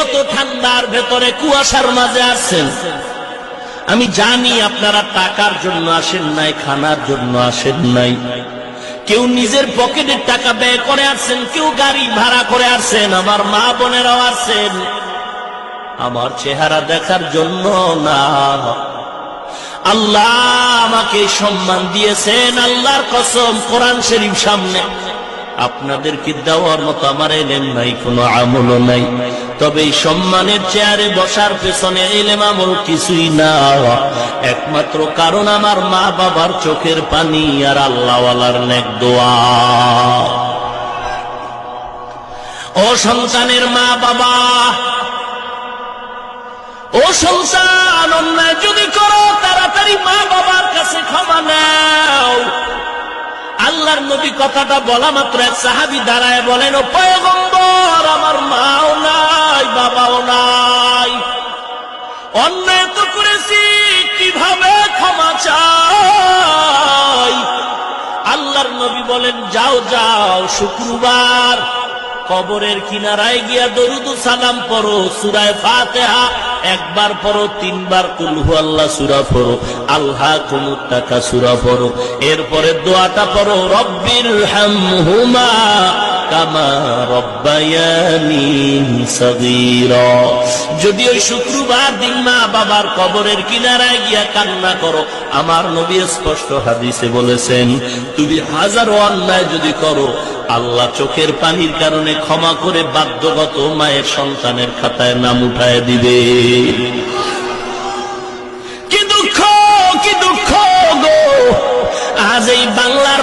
কত ঠান্ডার ভেতরে কুয়াশার মাঝে আছেন। আমি জানি আপনারা টাকার জন্য আসেন নাই, খানার জন্য আসেন নাই। কেউ নিজের পকেটের টাকা ব্যয় করে আসছেন, কেউ গাড়ি ভাড়া করে আসছেন। আমার মা বোনেরাও আসছেন আমার চেহারা দেখার জন্য না। আল্লাহ আমাকে সম্মান দিয়েছেন, আল্লাহর কসম কোরআন শরীফ সামনে আপনাদেরকে দেওয়ার মতো আমার ইলম নাই, কোনো আমলও নাই। তবে এই সম্মানের চেয়ারে বসার পেছনে ইলম আমল কিছুই না, একমাত্র কারণ আমার মা বাবার চোখের পানি আর আল্লাহওয়ালার নেক দোয়া। ও সন্তানের মা বাবা, ও সন্তান, অন্যায় যদি করো তাড়াতাড়ি মা বাবার কাছে ক্ষমা নাও। আল্লাহর নবী কথাটা বলা মাত্র এক সাহাবী দাঁড়ায় বলেন, ও পয়গম্বর, আমার মাও নাই বাবাও নাই, অন্যায় তো করেছি, কিভাবে ক্ষমা চাই? আল্লাহর নবী বলেন, যাও যাও, শুক্রবার কবরের কিনারায় গিয়া দরুদ সালাম পড়ো, সূরা ফাতিহা একবার পড়ো, 3 বার কুল হুয়াল্লাহ সূরা পড়ো, আলহাকুমুত তাকাসুর পড়ো, এরপরে দোয়াটা পড়ো, রব্বির হামহুমা কামা রব্বায়ানি সগীরা। যদি ওই শুক্রবার দিন মা বাবার কবরের কিনারায় গিয়া কান্না করো, আমার নবী স্পষ্ট হাদিসে বলেছেন, তুমি হাজারো অন্যায় যদি করো, আল্লাহ চোখের পানির কারণে ক্ষমা করে বাধ্যগত মায়ের সন্তানের খাতায় নাম উঠায় দিবে। কি দুঃখ, কি দুঃখ গো! আজ এই বাংলার